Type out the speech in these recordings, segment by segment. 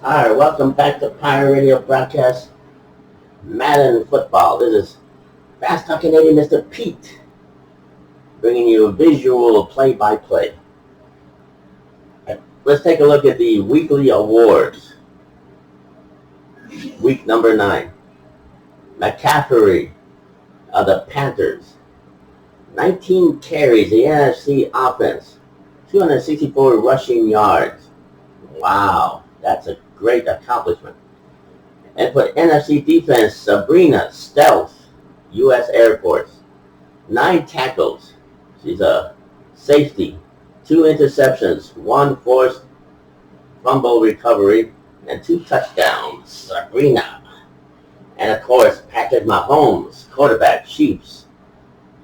Alright, welcome back to Pirate Radio broadcast Madden football. This is Fast Talk Canadian Mr. Pete, bringing you a visual play-by-play. Let's take a look at the weekly awards. Week number 9. McCaffrey of the Panthers. 19 carries, the NFC offense. 264 rushing yards. Wow, that's a great accomplishment. And for NFC defense, Sabrina Stealth, U.S. Air Force. 9 tackles. She's a safety. 2 interceptions, 1 forced fumble recovery, and 2 touchdowns. Sabrina. And of course, Patrick Mahomes, quarterback, Chiefs.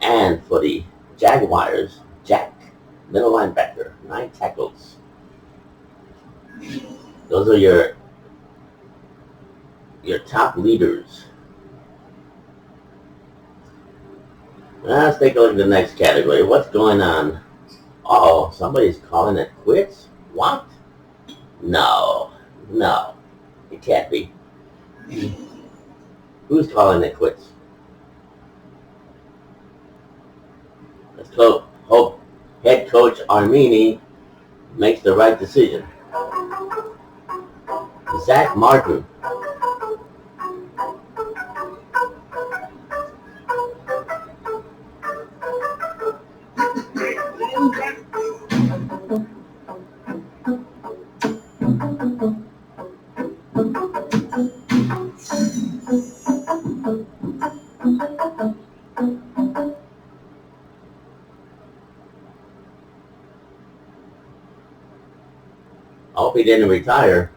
And for the Jaguars, Jack, middle linebacker, 9 tackles. Those are your top leaders. Now let's take a look at the next category. What's going on? Uh-oh, somebody's calling it quits? What? No, it can't be. Who's calling it quits? Let's hope head coach Armin makes the right decision. Zach Martin. I hope he didn't retire.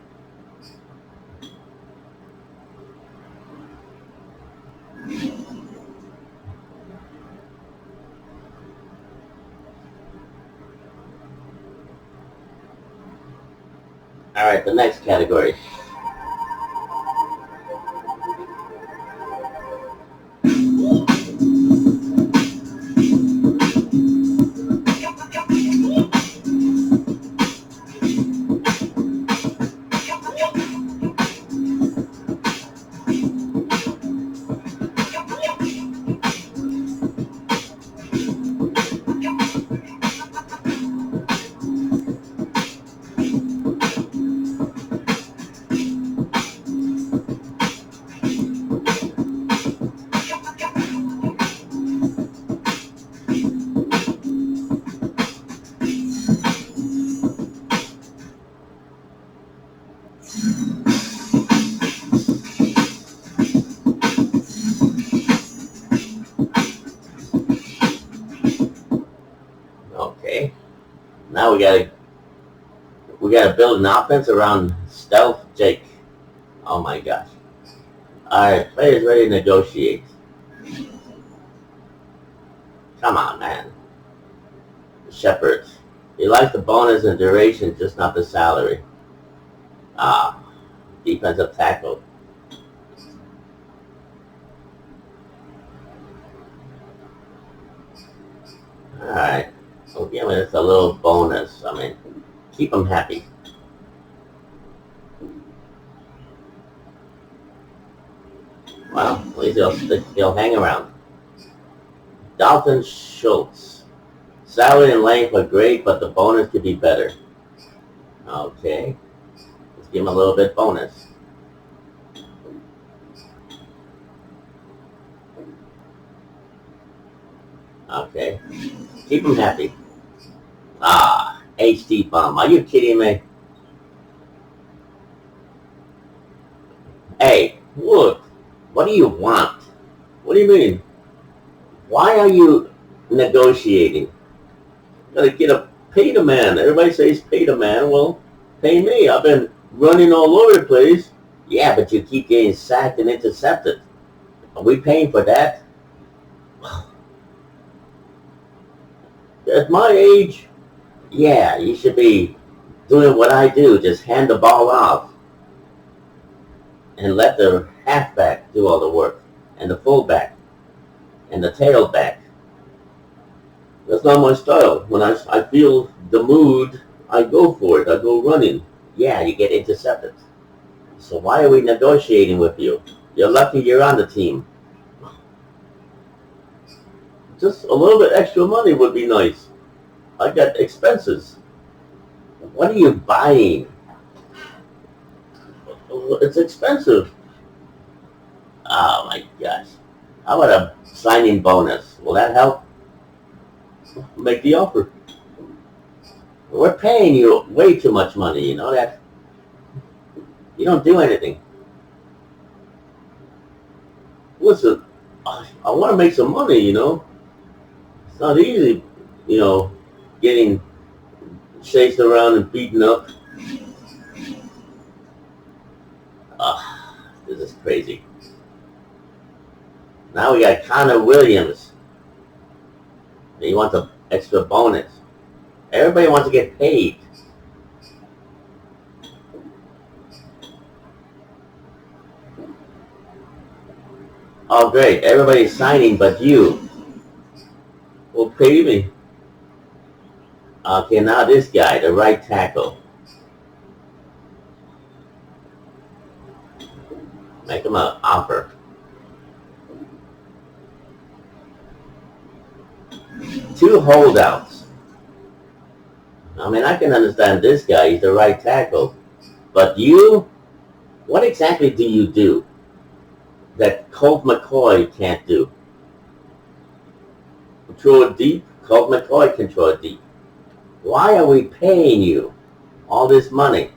All right, the next category. Okay, now we gotta build an offense around Stealth Jake. Oh my gosh! All right, players ready to negotiate. Come on, man. Shepherds. He likes the bonus and duration, just not the salary. Defensive tackle. All right. So give me just a little bonus. I mean, keep them happy. Well, at least he'll hang around. Dalton Schultz. Salary and length are great, but the bonus could be better. Okay. Let's give him a little bit bonus. Okay. Keep him happy. HD bomb. Are you kidding me? Hey, look. What do you want? What do you mean? Why are you negotiating? Gotta pay the man. Everybody says pay the man. Well, pay me. I've been running all over the place. Yeah, but you keep getting sacked and intercepted. Are we paying for that? At my age, yeah, you should be doing what I do. Just hand the ball off and let the halfback do all the work, and the fullback, and the tailback. That's not my style. When I feel the mood, I go for it. I go running. Yeah, you get intercepted. So why are we negotiating with you? You're lucky you're on the team. Just a little bit extra money would be nice. I got expenses. What are you buying? It's expensive. Oh my gosh. How about a signing bonus? Will that help? Make the offer. We're paying you way too much money, you know that? You don't do anything. Listen, I want to make some money, you know? It's not easy, you know, getting chased around and beaten up. This is crazy. Now we got Connor Williams. He wants an extra bonus. Everybody wants to get paid. Oh, great. Everybody's signing but you. Well, pay me. Okay, now this guy, the right tackle. Make him an offer. 2 holdouts. I mean, I can understand this guy. He's the right tackle. But you, what exactly do you do that Colt McCoy can't do? Throw it deep? Colt McCoy can throw it deep. Why are we paying you all this money?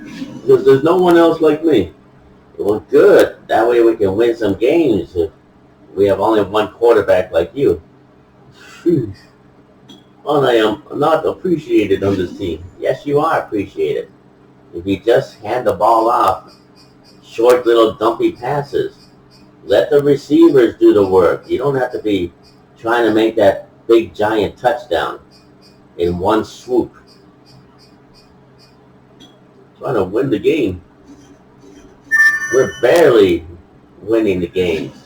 Because there's no one else like me. Well, good. That way we can win some games if we have only one quarterback like you. Jeez. Well, I am not appreciated on this team. Yes, you are appreciated. If you just hand the ball off, short little dumpy passes, let the receivers do the work. You don't have to be trying to make that big giant touchdown in one swoop. Trying to win the game. We're barely winning the games.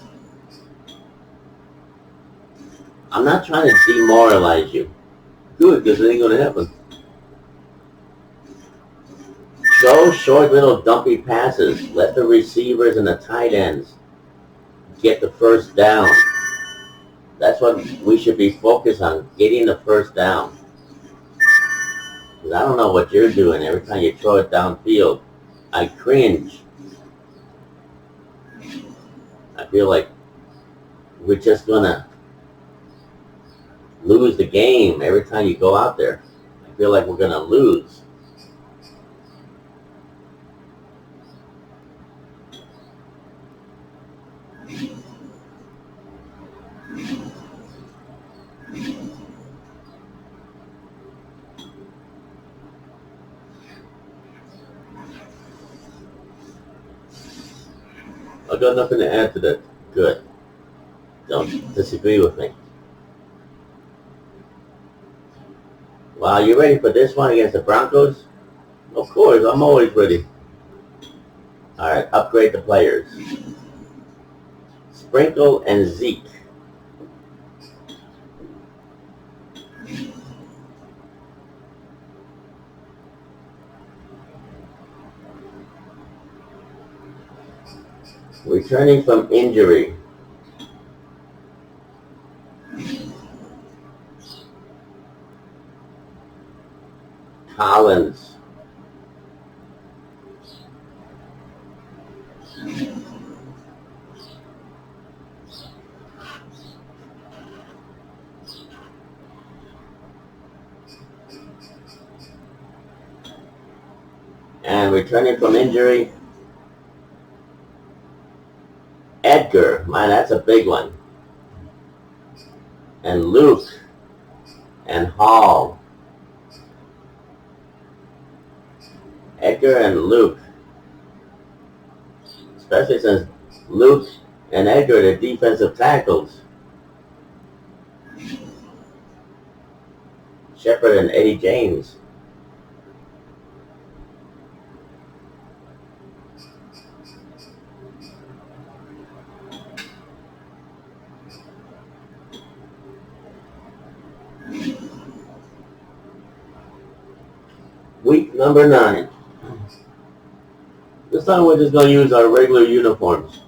I'm not trying to demoralize you. Good, because it ain't going to happen. Throw short little dumpy passes. Let the receivers and the tight ends get the first down. That's what we should be focused on, getting the first down. Because I don't know what you're doing every time you throw it downfield. I cringe. I feel like we're just going to lose the game every time you go out there. I feel like we're going to lose. I got nothing to add to that. Good. Don't disagree with me. Wow, you ready for this one against the Broncos? Of course, I'm always ready. Alright, upgrade the players. Sprinkle and Zeke. Returning from injury. Collins. And returning from injury, Edgar. Man, that's a big one. And Luke. And Hall. Edgar and Luke. Especially since Luke and Edgar are defensive tackles. Shepard and Eddie James. Week number 9. This time we're just going to use our regular uniforms.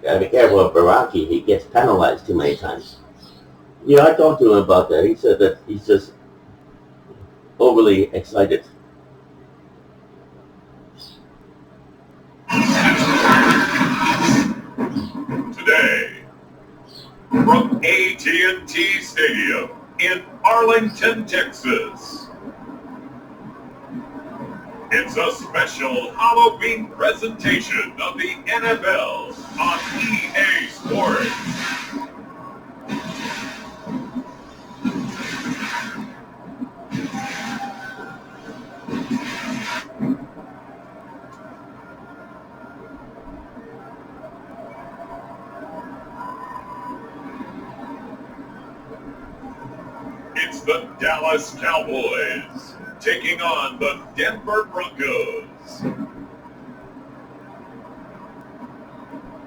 Gotta be careful of Baraki. He gets penalized too many times. Yeah, I talked to him about that. He said that he's just overly excited. Today, from AT&T Stadium in Arlington, Texas, it's a special Halloween presentation of the NFL on EA Sports. It's the Dallas Cowboys taking on the Denver Broncos.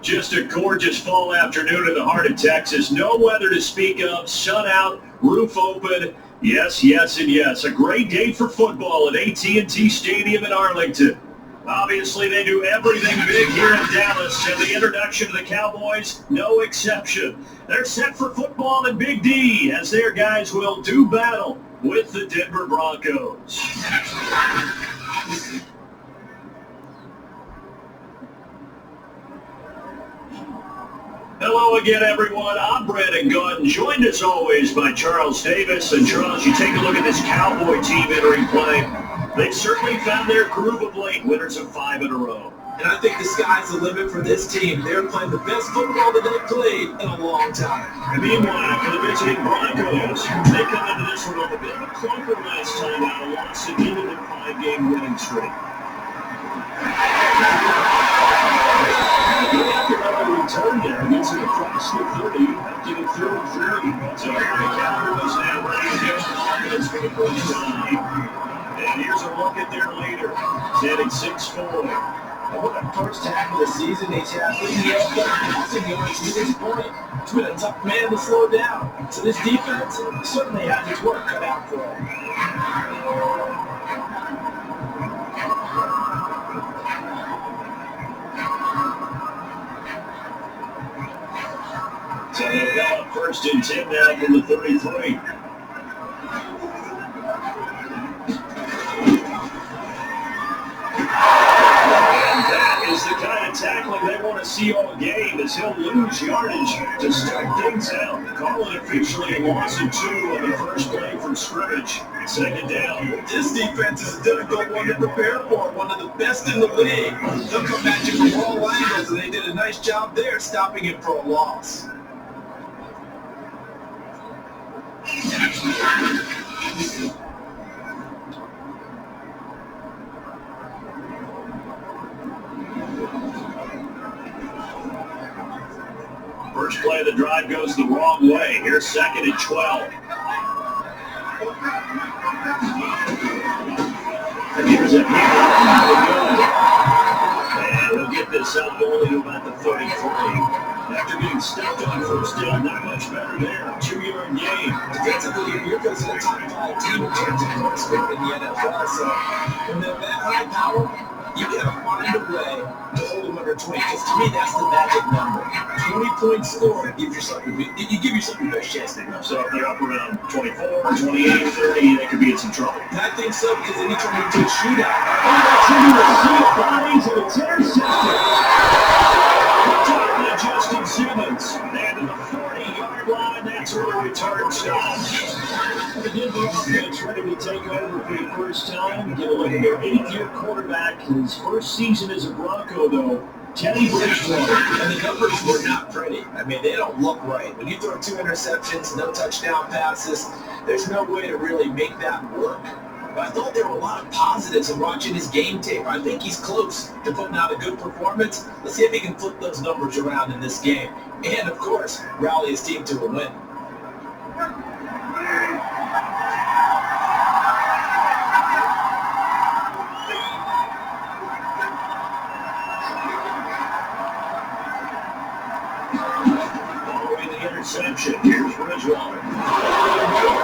Just a gorgeous fall afternoon in the heart of Texas. No weather to speak of. Sun out, roof open. Yes, yes, and yes. A great day for football at AT&T Stadium in Arlington. Obviously, they do everything big here in Dallas, and the introduction of the Cowboys, no exception. They're set for football in Big D, as their guys will do battle with the Denver Broncos. Hello again, everyone. I'm Brandon Gunn, joined as always by Charles Davis. And Charles, you take a look at this Cowboy team entering play. They've certainly found their groove of late, winners of 5 in a row. And I think the sky's the limit for this team. They're playing the best football that they've played in a long time. Meanwhile, for the visiting Broncos, they come into this one with a bit of a clunker last time out, a loss at the end of their 5-game winning streak. After another return there, gets it across the 30, getting through and through. So here the Cowboys now ready to get offense for the first time. And here's a look at their leader, standing 6'4". And with that first half of the season, he's had 3 passing yards to this point. It's been a tough man to slow down. So this defense certainly has its work cut out for him. So they've got first and 10 now from the 33. Is the kind of tackling they want to see all game, as he'll lose yardage to start things out. Call it officially a loss of 2 on the first play from scrimmage. Second down. This defense is a difficult one to prepare for, one of the best in the league. They'll come at you from all angles, and they did a nice job there stopping it for a loss. First play of the drive goes the wrong way. Here's second and 12. And here's a hit. And we'll get this up only to about the 33. After getting stuffed on first down, not much better there. 2-yard gain. Defensively, you're facing a top 5 team in terms of points scored in the NFL. So when they're that high power, you gotta find a way to hold them under 20. Because to me, that's the magic number. 20 points scored, you give yourself your best chance to go. So if they're up around 24, 28, 30, they could be in some trouble. And I think so, because then you turn into a shootout. And that's into a sea of bodies, and it's intercepted. By Justin Simmons. And to the 40-yard line, that's where the return stops. The Denver offense ready to take over for the first time. Get a look at their 8th-year quarterback. His first season as a Bronco, though, Teddy Bridgewater. And the numbers were not pretty. I mean, they don't look right. When you throw 2 interceptions, no touchdown passes, there's no way to really make that work. But I thought there were a lot of positives in watching his game tape. I think he's close to putting out a good performance. Let's see if he can flip those numbers around in this game. and, of course, rally his team to a win. Following the interception, here's Bridgewater.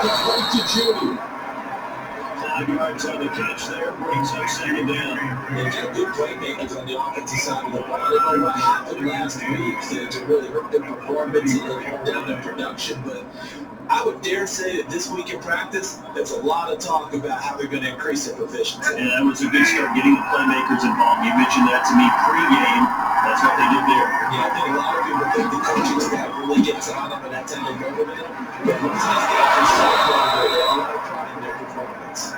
Right to Judy. 5 yards on the catch there, brings up second down. They've got good playmakers on the offensive side of the ball. I don't know what happened last week to really hurt their performance and hold down their production, but I would dare say that this week in practice, there's a lot of talk about how they're going to increase their proficiency. Yeah, that was a good start, getting the playmakers involved. You mentioned that to me pregame. That's what they did there. Yeah, I think a lot of people think the coaching staff really gets on them and that's how they go with them. But once these guys are starting, they have a lot of pride in their performance.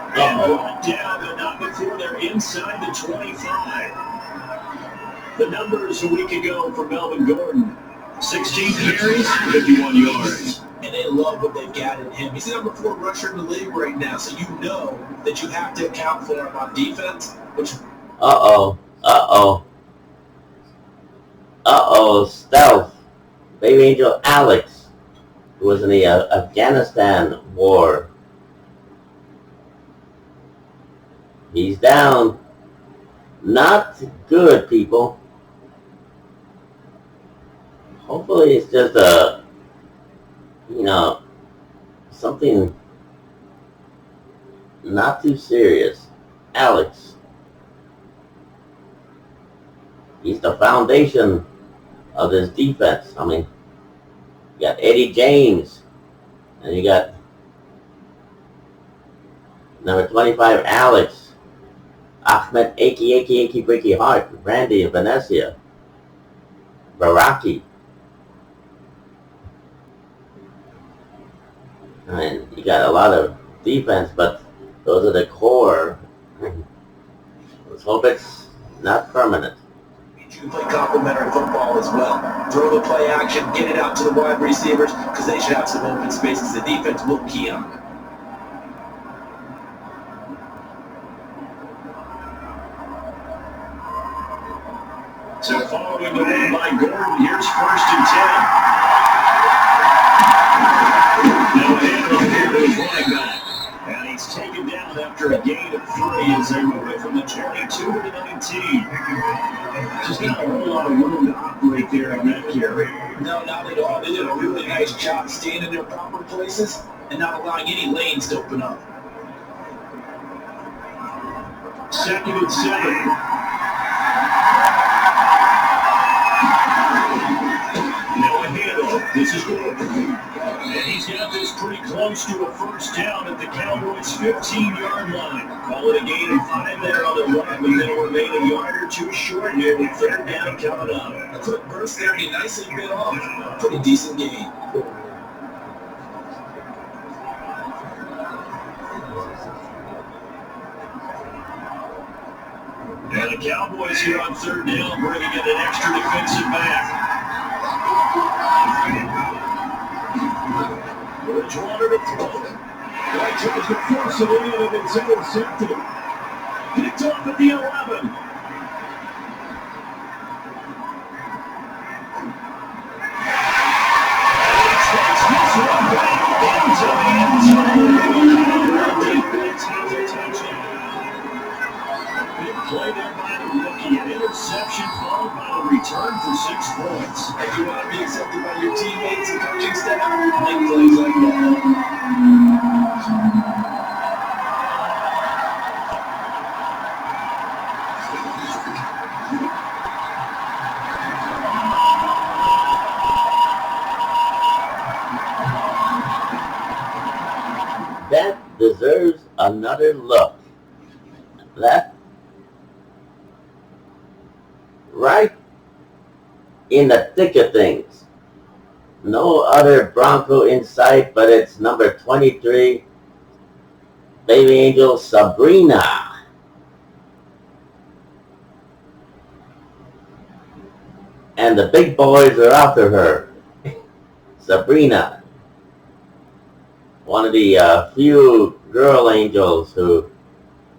And brought down, but not before they're inside the 25. The numbers a week ago for Melvin Gordon. 16 carries, 51 yards. And they love what they've got in him. He's the number 4 rusher in the league right now, so you know that you have to account for him on defense. Which Stealth. Baby Angel Alex, who was in the Afghanistan war. He's down. Not good, people. Hopefully it's just something not too serious. Alex. He's the foundation of this defense. I mean, you got Eddie James, and you got number 25, Alex, Ahmed, Aki, Bricky Hart, Randy, and Vanessa, Baraki. I mean, you got a lot of defense, but those are the core. Let's hope it's not permanent. You can play complementary football as well. Throw the play action, get it out to the wide receivers, because they should have some open spaces. The defense will key on it. So following the run by Gordon, here's 1st and 10. Now Narro here to his running back. And he's taken down after a gain of 3 as they move it from the 22 to the 19. Just not a whole lot of room to operate there on that carry. No, not at all. They did a really nice job staying in their proper places and not allowing any lanes to open up. 2nd and 7. Now a handoff. This is Gordon. And he's got this pretty close to a 1st down at the Cowboys' 15-yard line. Call it a gain of 5 there on the run, but they'll remain a yard or 2 short here with 3rd down coming up. A quick burst there, he nicely bit off. Pretty decent gain. And the Cowboys here on 3rd down, bringing in an extra defensive back. Bridgewater to throw. Right tries to force it in, and it's intercepted. Picked off at the 11. Takes this one back into the end zone. Defense has a touchdown. Big play there by the rookie. An interception followed by a return for 6 points. If you want to be accepted by your teammates and coaching staff, make plays like that. That deserves another look. That right in the thick of things. No other Bronco in sight, but it's number 23, Baby Angel Sabrina. And the big boys are after her. Sabrina. One of the few girl angels who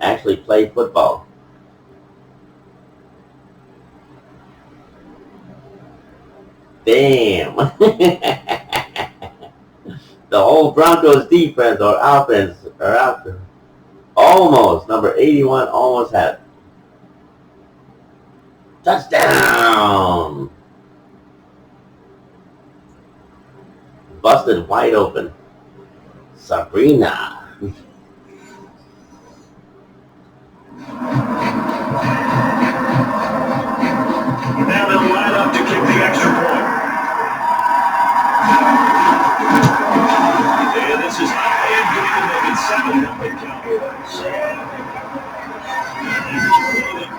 actually play football. Damn. The whole Broncos defense or offense are out there. Almost. Number 81 almost had it. Touchdown. Busted wide open. Sabrina. Now they'll line up to kick the extra point. And this is AM going to make it 7-0 Cowboys.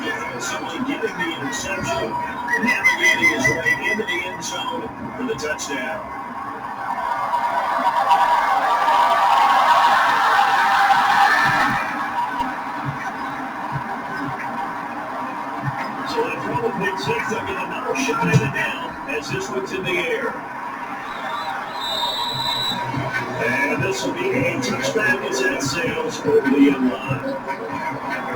Defensively getting the interception, navigating his way into the end zone for the touchdown. So they throw the pick six, they'll get another shot at it now as this one's in the air. And this will be a touchback as that sails over the end line.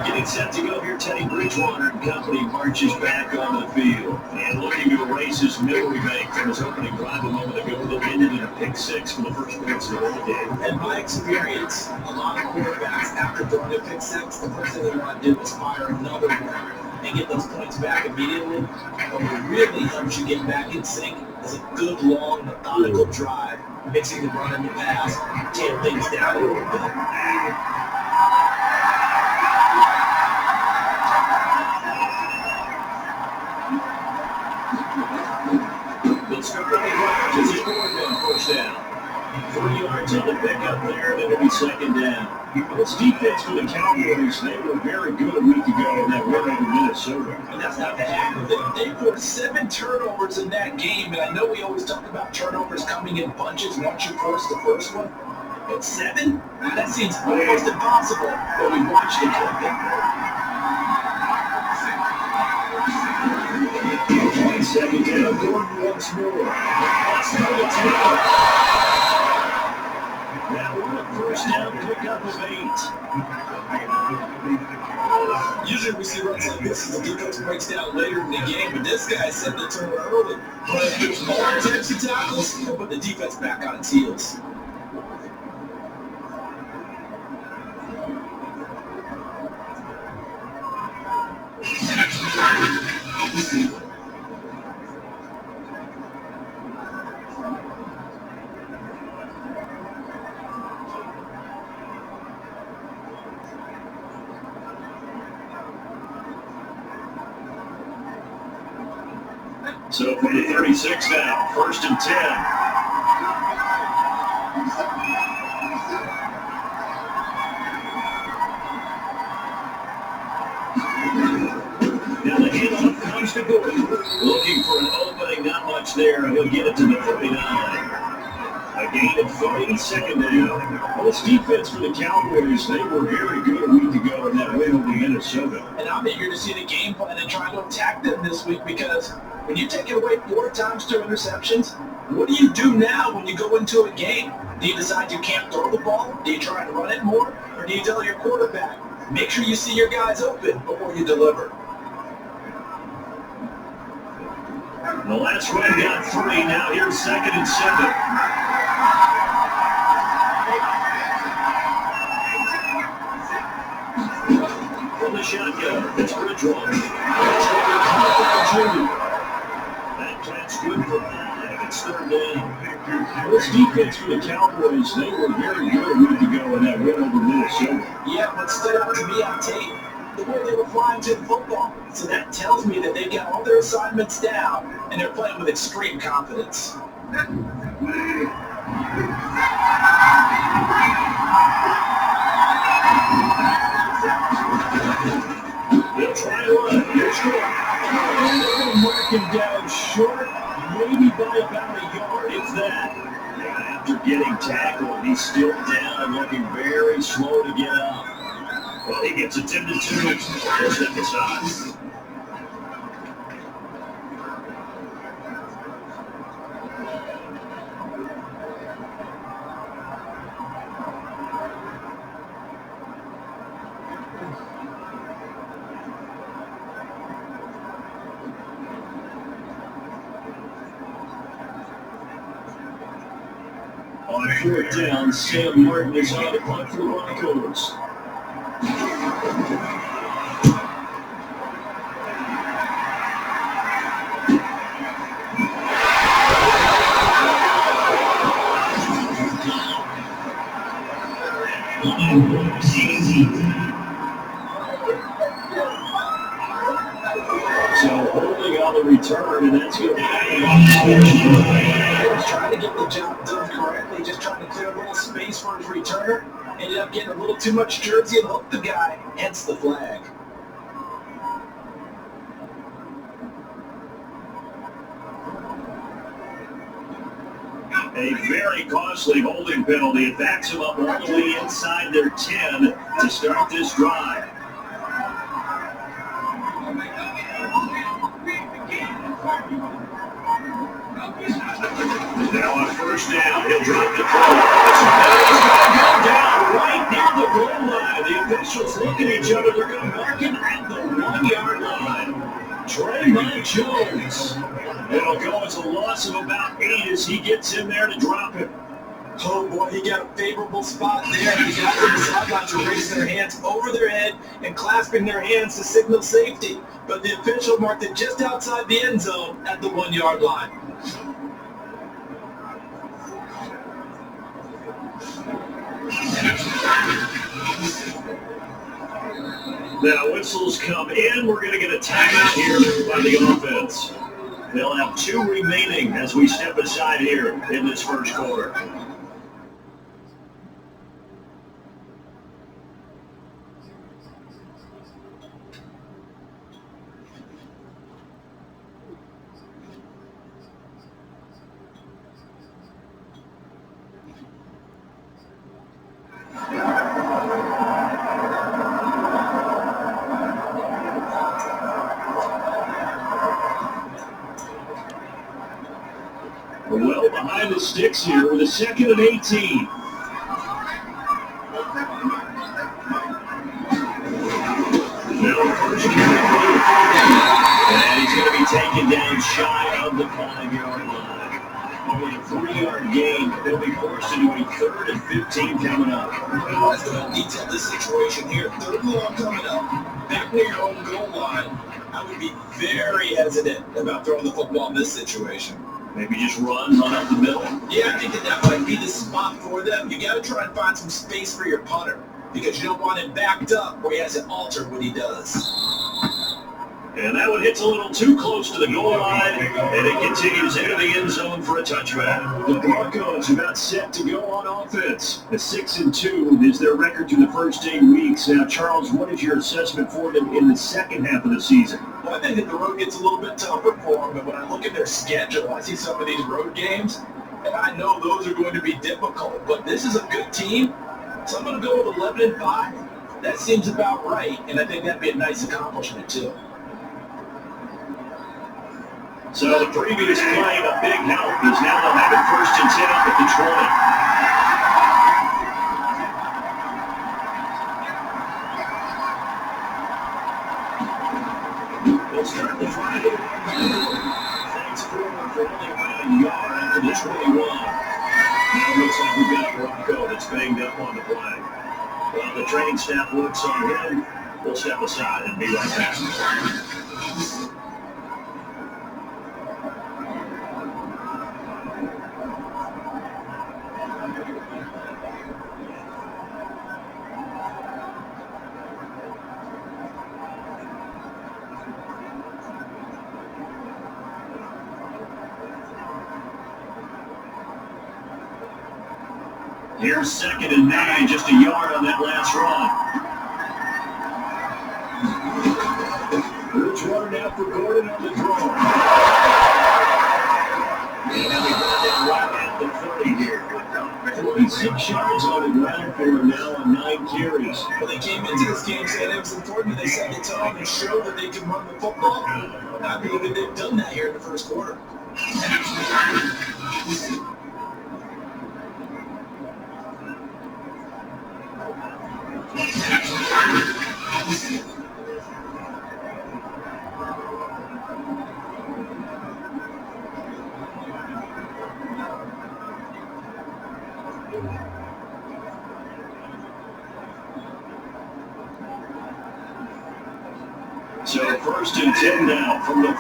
Getting set to go here, Teddy Bridgewater and company marches back onto the field. And looking to erase his memory bank from his opening drive a moment ago that ended in a pick six for the first points of the ball game. And my experience, a lot of quarterbacks, after throwing a pick six, the first thing they want to do is fire another one and get those points back immediately. But what really helps you get back in sync is a good, long, methodical drive, mixing the run and the pass, tear things down a little bit. They'll start on the ground as he's going down first down. 3 yards on the pickup there, and it'll be second down. This defense for the Cowboys, they were very good a week ago in that win over Minnesota. And that's not the half of it. They forced 7 turnovers in that game, and I know we always talk about turnovers coming in bunches once you force the first one. But 7? That seems almost impossible, but we watched it happen. 22nd down, Gordon once more. That one first down pickup of 8. Usually we see runs like this as the defense breaks down later in the game, but this guy set the tone early. But there's more types of tackles, he'll put the defense back on its heels. So from the 36 now, 1st and 10. Now the handoff comes to Gordon. Looking for an opening, not much there. He'll get it to the 39. A gain of 3, 2nd down. Well, this defense for the Cowboys, they were very good a week ago in that win over Minnesota. And I'm eager to see the game plan and try to attack them this week, because when you take it away 4 times to interceptions, what do you do now when you go into a game? Do you decide you can't throw the ball? Do you try to run it more? Or do you tell your quarterback, make sure you see your guys open before you deliver? The last one got 3. Now here's 2nd and 7. From the shotgun, it's Bridgewater. That catch good for 5. It's 3rd down. This defense for the Cowboys, they were very good a week ago in that win over Minnesota. Yeah, what stood out to me on tape, the way they were flying to the football. So that tells me that they got all their assignments down, and they're playing with extreme confidence. They'll try to run. Here's Gordon. They're marking down short, maybe by about a yard, if that. And after getting tackled, he's still down and looking very slow to get up. Well, he gets a 10-2. They'll step aside. On 4th down, Sam Martin is on the punt for the Broncos. So holding on the return, and that's going to He was trying to get the job done correctly, just trying to clear a little space for his returner. Ended up getting a little too much jersey and hooked the guy, hence the flag. A very costly holding penalty. It backs them up all the way inside their 10 to start this drive. Now on 1st down, he'll drop the ball. Down right near the goal line. The officials look at each other. They're going to mark him at the 1-yard line. Draymond Jones. It'll go as a loss of about 8 as he gets in there to drop it. Oh boy, he got a favorable spot there. The guys on the sidelines are raising their hands over their head and clasping their hands to signal safety. But the official marked it just outside the end zone at the 1-yard line. Now whistles come in. We're going to get a timeout here by the offense. They'll have 2 remaining as we step aside here in this first quarter. Well behind the sticks here with a 2nd and 18. Now first carry for the and he's going to be taken down shy of the 5-yard line. Only a 3-yard gain. They'll be forced to do a 3rd and 15 coming up. Let's go ahead and detail this situation here. 3rd and long coming up. Back near your own goal line. I would be very hesitant about throwing the football in this situation. Maybe just run up the middle. Yeah, I think that might be the spot for them. You got to try and find some space for your punter because you don't want him backed up where he has to alter what he does. And that one hits a little too close to the goal line, and it continues into the end zone for a touchback. The Broncos about set to go on offense. A 6-2 is their record through the first 8 weeks. Now, Charles, what is your assessment for them in the second half of the season? Well, I think that the road gets a little bit tougher for them, but when I look at their schedule, I see some of these road games, and I know those are going to be difficult. But this is a good team, so I'm going to go with 11-5. That seems about right, and I think that'd be a nice accomplishment, too. So the previous play, a big help, is now they'll have it 1st and 10 up at the 20. They'll start the drive with thanks for only about a yard after the 21. Now it looks like we've got a Bronco that's banged up on the play. Well, the training staff works on him. We'll step aside and be right back. Here's 2nd and 9, just a yard on that last run. Bridgewater now for Gordon on the draw. And we got that right at the 30 here. 46 yards on the ground for him now on 9 carries. Well, they came into this game saying it was important they set the tone and show that they can run the football. I believe that they've done that here in the first quarter. So 1st and 10 now from the 30.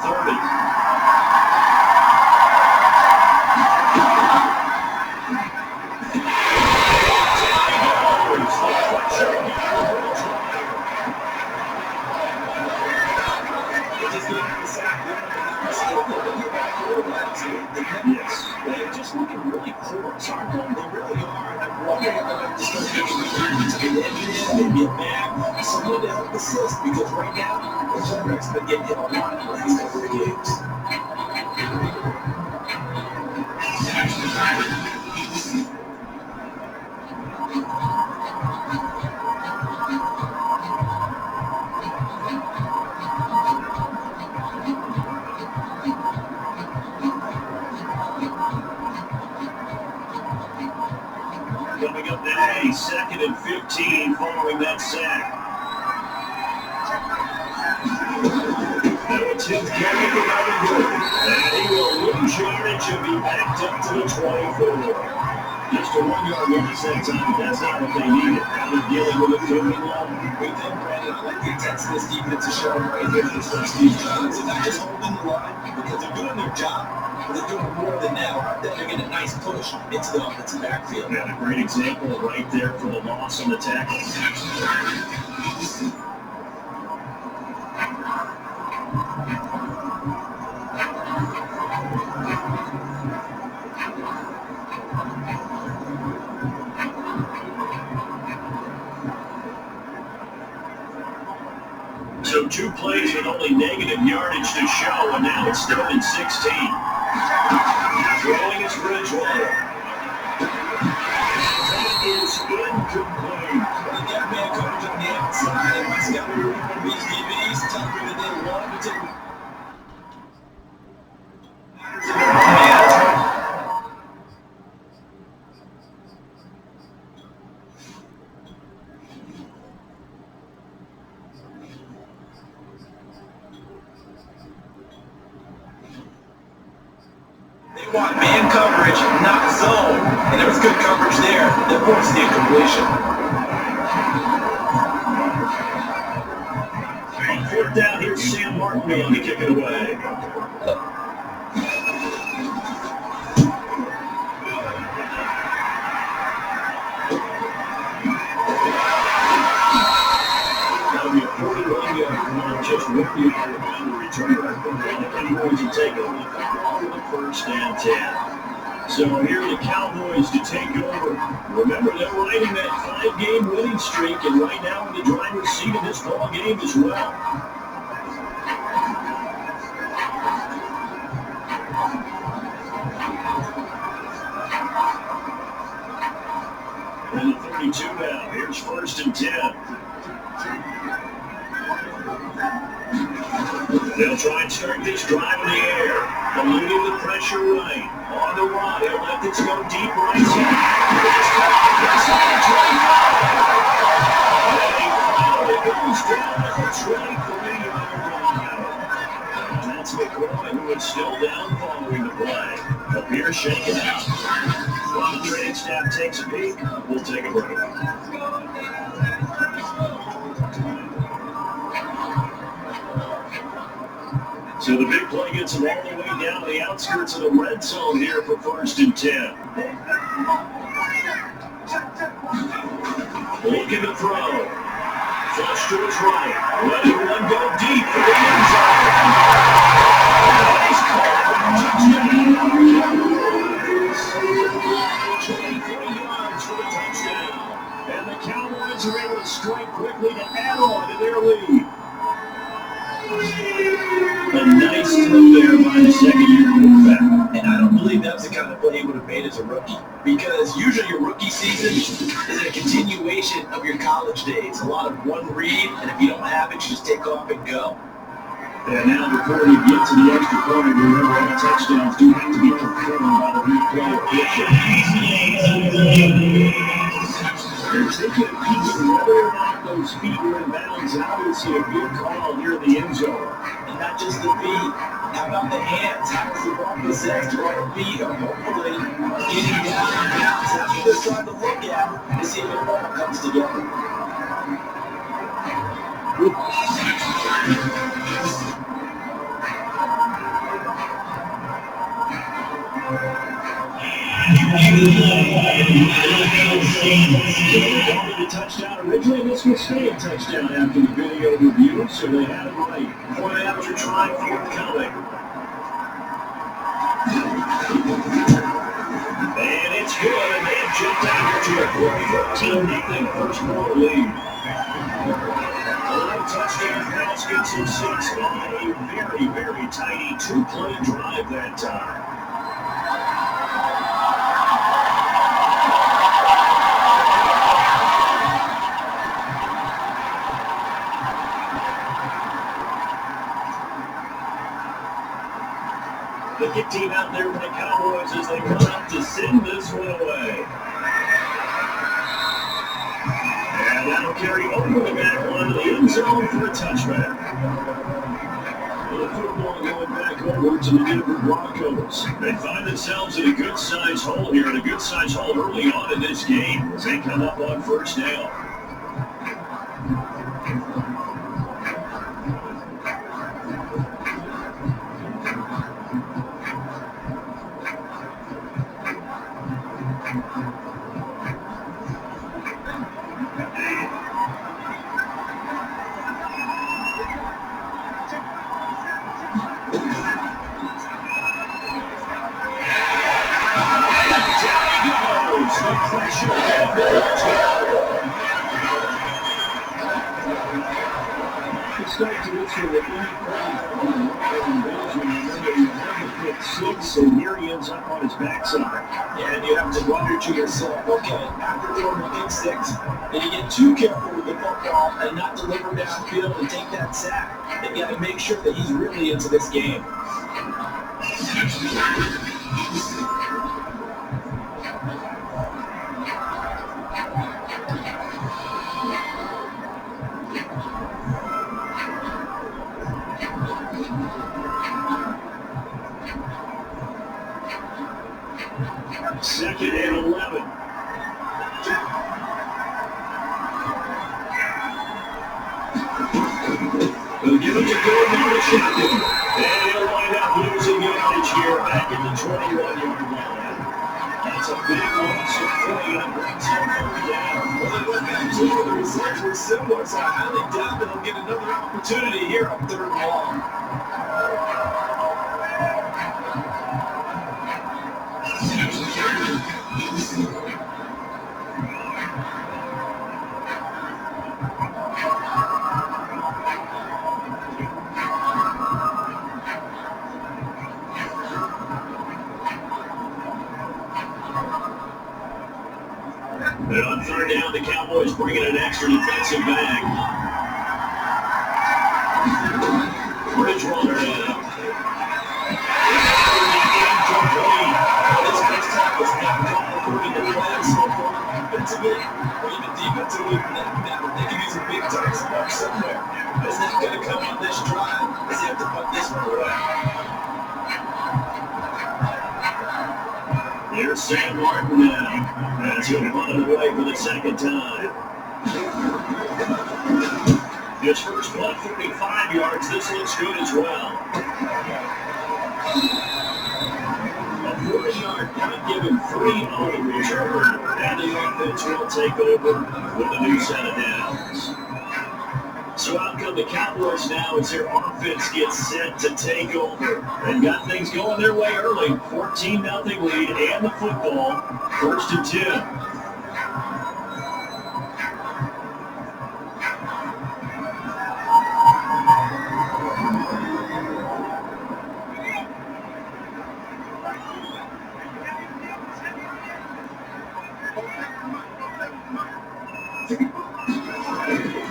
Yes, they're just looking really porous, aren't they? They really are. I'm wondering if they're going to start taking the turns to get in, maybe a back, someone to help assist, because right now, the quarterback's been getting hit a lot in the last couple of games. Coming up now, 2nd and 15 following that sack. Now it's his carry for Armin. And he will lose yardage and be backed up to the 24. Just a 1-yard loss that time, but that's not what they needed. Now they're dealing with a 50 long. Big thing, Brandon. I like the intensity this defense is showing right here for the first few times. They're not just holding the line because they're doing their job, but they're doing more than that. Then they're getting a nice push into the offensive backfield. And a great example right there for the loss on the tackle. So 2 plays with only negative yardage to show, and now it's 3rd and 16. Throwing is Bridgewater. That is incomplete. Well, they got man coverage on the outside, and West got to read one of these DVDs, tell them that they love to take. They want man coverage, not zone. And there was good coverage there. That forced the incompletion. 4th down, here's Sam Martin on to kick it away. That'll be a 41-yard, just 1 yard on the return. And the Cowboys will take over the football with a 1st and 10. So here are the Cowboys to take over. Remember, they're riding that 5-game winning streak, and right now in the driver's seat of this ball game as well. And the 32 now. Here's 1st and 10. They'll try and start this drive in the air. Eluding the pressure right. On the run. He'll let this go deep right side. It's caught inside the 25. And he goes down at the 23-yard line. That's McCoy, who is still down following the play. Up here, shaking out. While the training staff takes a peek, we'll take a break. So the big play gets them all the way down the outskirts of the red zone here for 1st and 10. Looking to throw. Flush to his right. Letting one go deep for the end zone. Nice call. Touchdown. 23 yards for the touchdown. And the Cowboys are able to strike quickly to add on to their lead. A nice throw there by the 2nd-year quarterback. And I don't believe that's the kind of play he would have made as a rookie. Because usually your rookie season is a continuation of your college days. A lot of one read, and if you don't have it, you just take off and go. And now before you get to the extra point, remember all touchdowns do have to be confirmed by the replay official. They're taking a peek at whether or not those feet were in bounds, and obviously a good call near the end zone. And not just the feet. How about the hands? How does the Broncos say to our feet are hopefully getting down and bounce after they're trying to look at to see if it all comes together. The touchdown originally, this was a touchdown after the video review, so they had it right. Point after try forthcoming. And it's good, and they have jumped out to a 14-0 first quarter lead. A little touchdown pass gets him 6 on a very, very tiny 2-play drive that time. The kick team out there for the Cowboys as they come up to send this one away. And that'll carry over the back line of the end zone for a touchback. The football going back over to the Denver Broncos. They find themselves in a good-sized hole here, and a good-sized hole early on in this game as they come up on first down. And here he ends up on his backside. Yeah, and you have to wonder to yourself, okay, after throwing the pick six, did he get too careful with the football and not deliver downfield and take that sack? They got to make sure that he's really into this game. Second and 11. They'll give it to Gordon on the shotgun. And he'll wind up losing yardage here back at the 21-yard line. That's a big loss of 40 and brings him down. Well, they went back to where the results were similar, so I highly doubt that he'll get another opportunity here on 3rd and long. And on 3rd down, the Cowboys bringing an extra defensive back. Bridgewater now. This first time was not according to plan so far offensively or even defensively for that matter. They can use a big time spark somewhere. It's not going to come on this drive. They have to put this one away. Here's Sam Martin now. As he'll punt it away for the second time. His first punt, 45 yards. This looks good as well. A 40-yard punt, given 3 on the return. And the offense will take over with a new set of downs. So out come the Cowboys now as their offense gets set to take over. They've got things going their way early. 14-0 lead and the football. 1st and 10.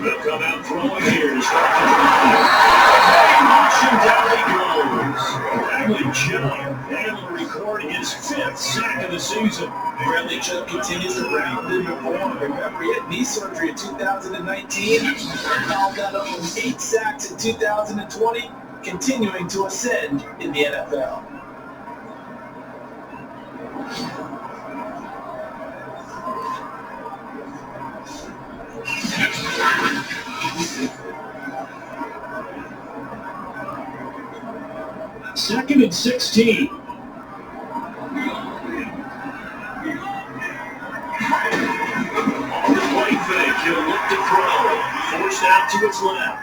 They'll come out throwing here. Marching down he goes. Bradley Chubb, and will record his 5th sack of the season. Bradley Chubb continues to round in the form. Remember, he had knee surgery in 2019. Followed that up with 8 sacks in 2020, continuing to ascend in the NFL. 2nd and 16. On the play fake, he'll look to throw. Forced out to his left.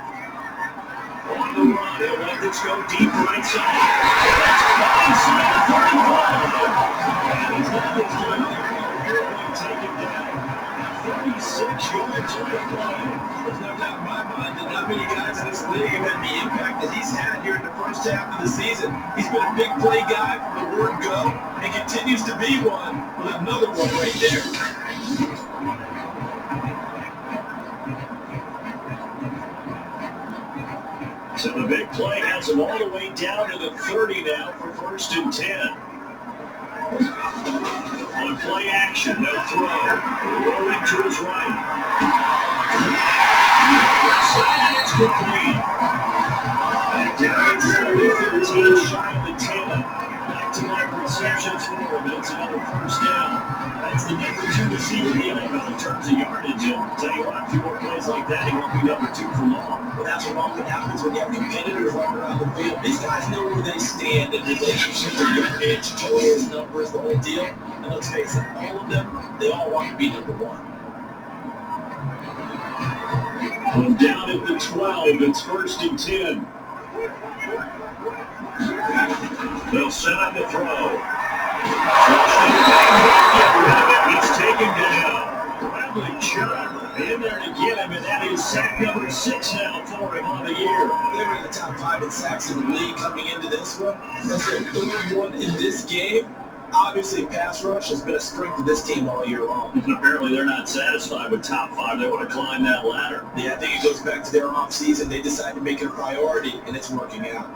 On the run, he'll let this go deep right side. That's inside 31. And he's got this one. Taken down. 36 yards on the play. There's no doubt in my mind that not many guys in this league have had the impact that he's had here in the first half of the season. He's been a big play guy from the word go and continues to be one with another one right there. So the big play has him all the way down to the 30 now for 1st and 10. On play action, no throw. Rolling to his right. And it's complete. Back down inside the 13, shy of the 10. Back-to-back receptions for him, and it's another 1st down. That's the number 2 receiver in the NFL in terms of yardage. And tell you what, a few more plays like that, he won't be number 2 for long. Well, that's what often happens when you have competitors running around the field. These guys know where they stand in relationship to yardage, totals, numbers, the whole deal. And let's face it, all of them, they all want to be number 1. And down at the 12, it's 1st and 10. They'll set up the throw. He's taken down. Bradley Chubb in there to get him, and that is sack number 6 now for him on the year. They were in the top 5 in sacks in the league coming into this one. That's their 3rd one in this game. Obviously, pass rush has been a strength of this team all year long. Apparently, they're not satisfied with top 5. They want to climb that ladder. Yeah, I think it goes back to their offseason. They decided to make it a priority, and it's working out.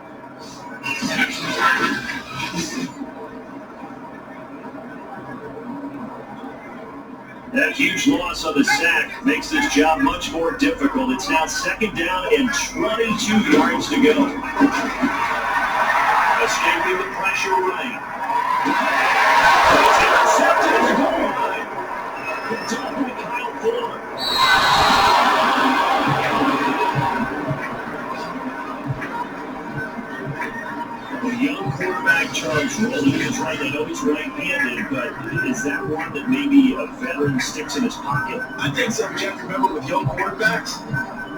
That huge loss on the sack makes this job much more difficult. It's now 2nd down and 22 yards to go. Escaping the pressure right. It's intercepted at the goal line. It's off by Kyle Fuller. The young quarterback, Charles Rolling, is right. I know he's right-handed, but is that one that maybe a veteran sticks in his pocket? I think so, Jeff. Remember, with young quarterbacks,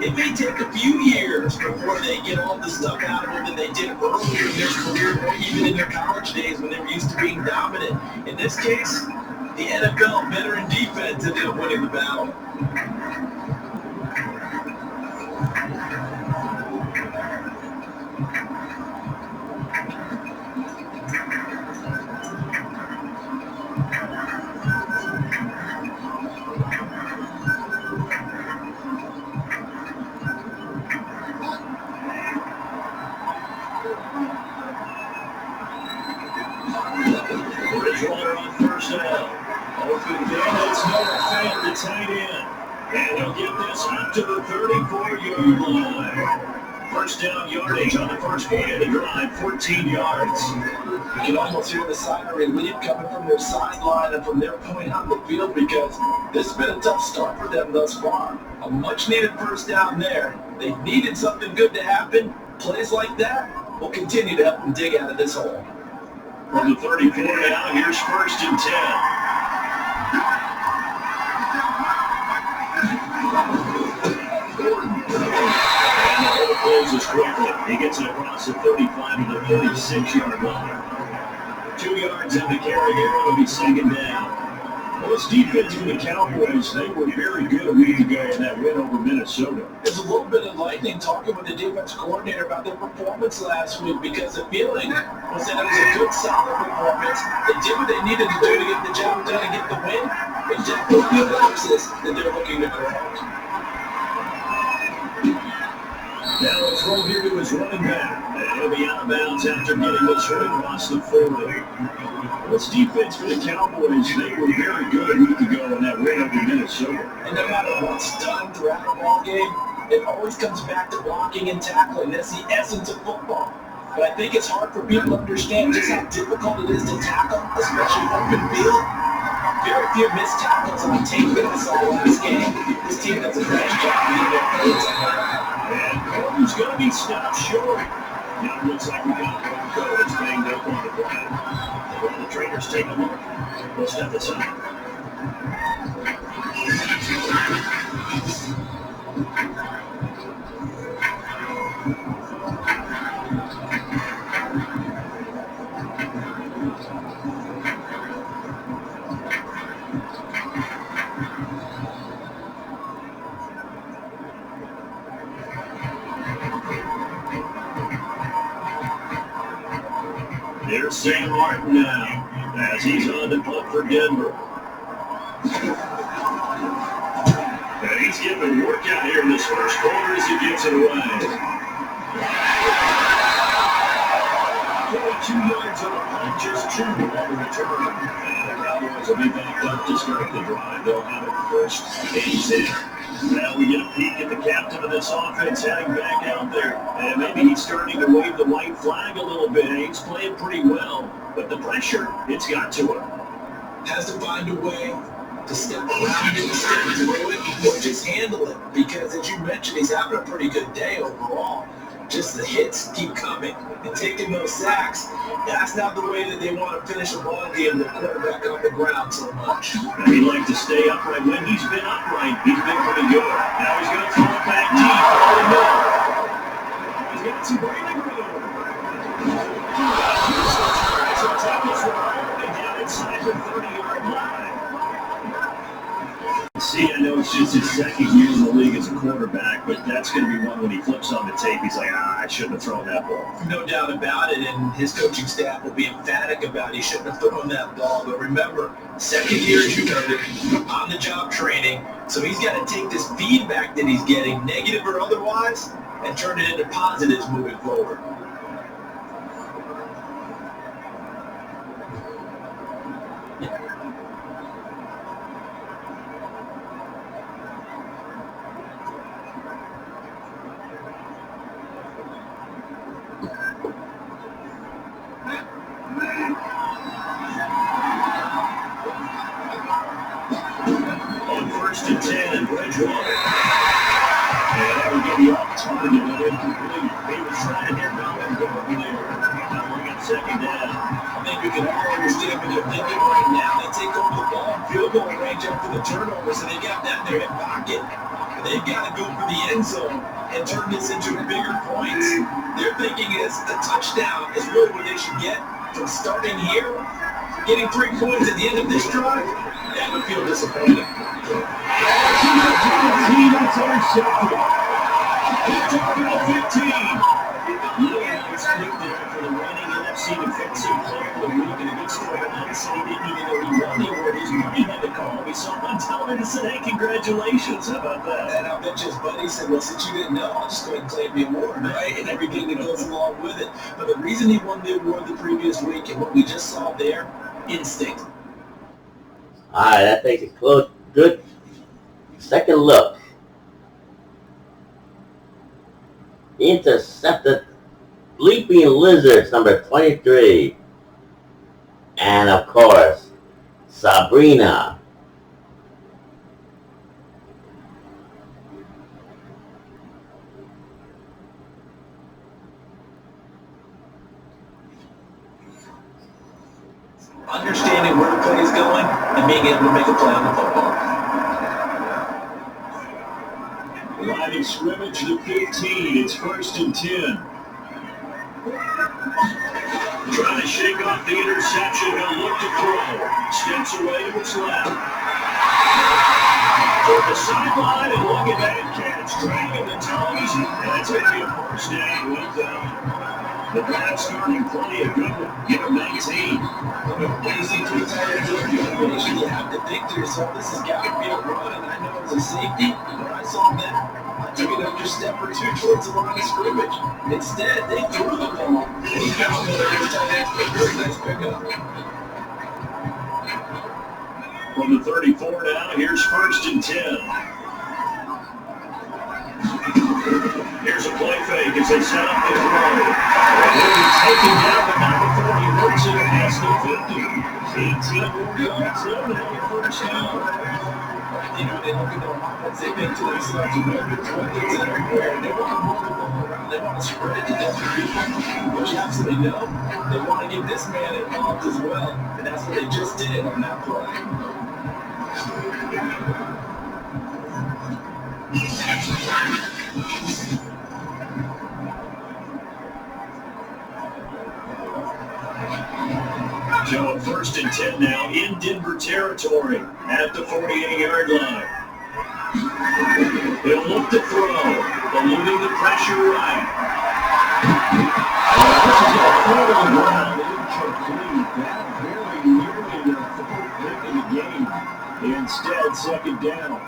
it may take a few years before they get all the stuff out of them that they did earlier in their career or even in their college days when they were used to being dominant. In this case, the NFL veteran defense ended up winning the battle. Bridgewater on 1st down. Open down, it's Noah Fant, the tight end. And he'll get this up to the 34-yard line. 1st down yardage on the first play of the drive, 14 yards. You can almost hear the sign of relief coming from their sideline and from their point on the field because this has been a tough start for them thus far. A much-needed 1st down there. They needed something good to happen. Plays like that will continue to help them dig out of this hole. From the 34 now, here's 1st and 10. And the hole closes quickly. He gets it across the 35 to the 36-yard line. 2 yards in the carry here. It'll be 2nd down. Well, this defense for the Cowboys, they were very good a week ago in that win over Minnesota. There's a little bit of lightning talking with the defense coordinator about their performance last week because the feeling was that it was a good, solid performance. They did what they needed to do to get the job done and get the win. But definitely the lapses that they're looking to correct. Now a throw here to his running back. And he'll be out of bounds after getting this one across the 40. This defense for the Cowboys, they were very good a week ago in that win over Minnesota. And no matter what's done throughout the ball game, it always comes back to blocking and tackling. That's the essence of football. But I think it's hard for people to understand just how difficult it is to tackle, especially open field. Very few missed tackles on tape that I saw last game. This team does a nice job beating their opponents on that. And Cody's going to be stopped short. Now it looks like we got a Bronco that's banged up on the ground. While the trainers take a look, we'll step aside. There's St. Martin now, as he's on the punt for Denver. And he's getting a workout here in this first quarter as he gets it away. 2 yards on a punt, just 2 on the return. And the Cowboys will be back up to start the drive. They'll have it first and 10. Now we get a peek at the captain of this offense heading back out there. And maybe he's starting to wave the white flag a little bit. He's playing pretty well, but the pressure, it's got to him. Has to find a way to step around it, step through it, or just handle it. Because as you mentioned, he's having a pretty good day overall. Just the hits keep coming and taking those sacks. That's not the way that they want to finish a ball game with a quarterback on the ground so much. And he'd like to stay upright. When he's been upright, he's been pretty good. Now he's going to throw it back deep. He's got some breathing room. So tackles for Armin down inside the 30-yard line. See, I know it's just his second year in the league as a quarterback, but that's going to be one when he flips on the tape. He's like, I shouldn't have thrown that ball. No doubt about it, and his coaching staff will be emphatic about he shouldn't have thrown that ball. But remember, second year, as you noted, on-the-job training, so he's got to take this feedback that he's getting, negative or otherwise, and turn it into positives moving forward. Second down. I think we can all understand what they're thinking right now. They take over the ball in field goal range after the turnover, so they got that in their hip pocket. They've got to go for the end zone and turn this into bigger points. They're thinking is a touchdown is really what they should get from starting here. Getting 3 points at the end of this drive, that would feel disappointing. That's intercepted. He's talking to 15. Yeah, he's picked it up for the running NFC Defensive Player of the Week, and a good story about it said he didn't even know he won the award. His buddy had to call him. He saw him on television and said, hey, congratulations. How about that? And I bet his buddy said, well, since you didn't know, I'll just go ahead and claim the award, right? And everything that goes along with it. But the reason he won the award the previous week and what we just saw there, instinct. All right, that takes a good second look. Intercepted Leaping Lizards, number 23. And, of course, Sabrina. Understanding where the play is going and being able to make a play on the football. Line of scrimmage to 15. It's 1st and 10. Trying to shake off the interception. He'll look to throw. Steps away to his left. Toward the sideline, and look at that catch. Dragging the toes. And it's going to be a first down. Well done. The Browns starting plenty of good one. Give him 19. Easy to retire to a combination. You have to think to yourself, this has got to be a run, and I know it's a safety. When I saw that, I took it up just a step or two towards the line of scrimmage. Instead, they threw the ball, and he found another tight end for a very nice pickup. From the 34 now, here's 1st and 10. Here's a play fake as they set up the throw. He'll be taken down, but not before he works it past the 50. 18 more yards, 11 first down. You know, they look at their offense, they think to themselves, you know, there's weapons everywhere. They want to move the ball around. They want to spread it to different people. But you absolutely know they want to get this man involved as well. And that's what they just did on that play. So 1st and 10 now in Denver territory at the 48-yard line. He'll look to throw, eluding the pressure right. Very nearly the fourth pick in the game. Instead, 2nd down.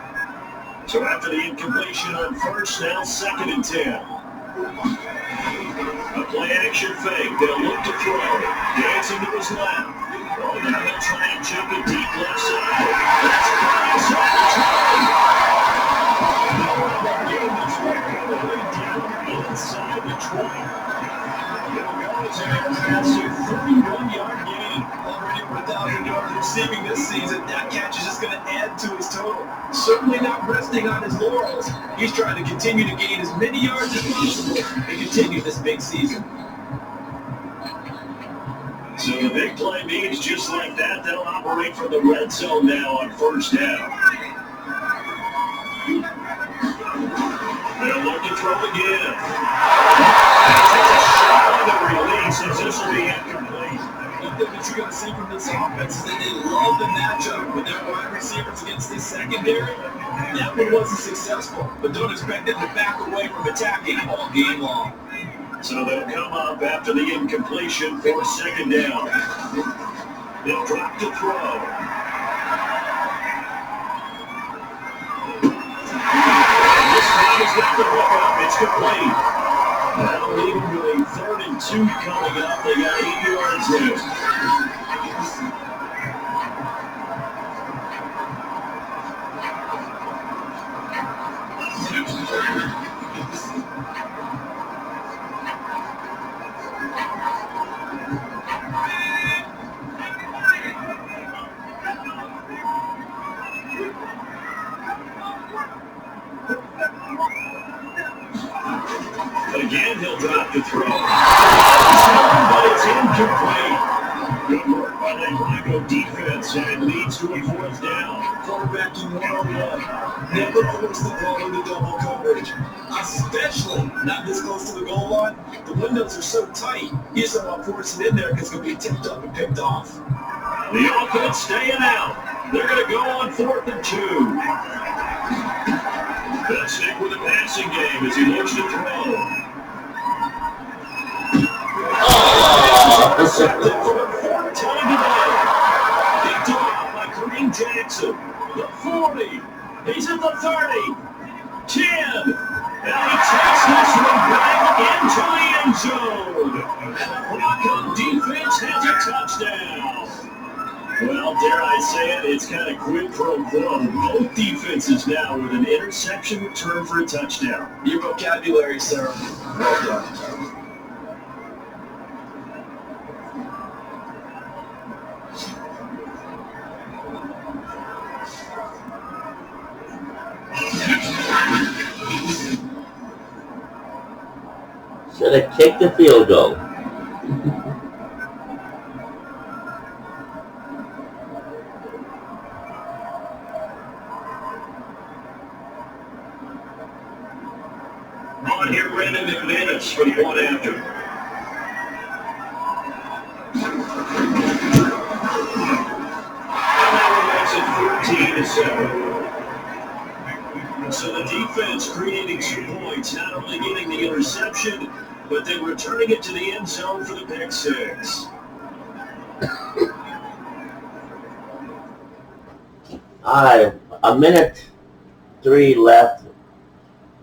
So after the incompletion on 1st, now 2nd and 10. A play action fake. They'll look to throw. Dancing to his left. Oh, now they'll try and jump it deep left side. That's a pass off the try. That game is way down inside the 20. They'll go to a massive 31-yard gain. Already 1,000 yards receiving this season. That catch is just going to add to his total. Certainly not resting on his laurels. He's trying to continue to gain as many yards as possible and continue this big season. So the big play means just like that, they'll operate from the red zone now on 1st down. They'll look to throw again. Takes a shot on the release as this will be incomplete. One thing that you're going to see from this offense is that they love the matchup with their wide receivers against this secondary. That one wasn't successful, but don't expect them to back away from attacking all game long. So they'll come up after the incompletion for 2nd down. They'll drop to throw. This time has got the hook up. It's complete. Now leading to a 3rd and 2 coming up. They got 8 yards there. Again, he'll drop the throw. But it's incomplete. Good work by that Bronco defense, and it leads to a 4th down. Quarterbacking 101. Never force the ball into double coverage, especially not this close to the goal line. The windows are so tight, you just don't want to force it in there because it's going to be tipped up and picked off. The offense staying out. They're going to go on 4th and 2. They'll stick with the passing game as he looks to throw. Intercepted for the 4th time today. Picked off by Kareem Jackson. The 40. He's at the 30. 10. And he takes this one back into the end zone. And the Bronco defense has a touchdown. Well, dare I say it, it's kind of quid pro quo. Both defenses now with an interception return for a touchdown. Your vocabulary, sir. Well done. Should have kicked the field goal. On here, Brandon McManus for the one after. And that one makes it 14-7. So the defense creating some points, not only getting the interception, but then returning it to the end zone for the pick 6. All right, a minute 3 left.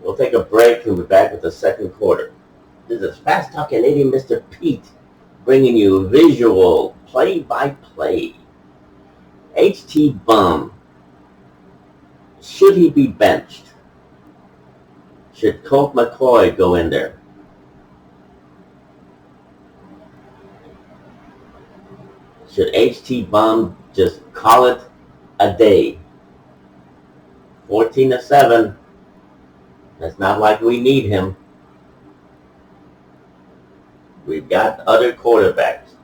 We'll take a break and we'll be back with the second quarter. This is Fast Talking 80 Mr. Pete, bringing you visual play-by-play. HT Bum. Should he be benched? Should Colt McCoy go in there? Should HT Bum just call it a day? 14-7. It's not like we need him. We've got other quarterbacks.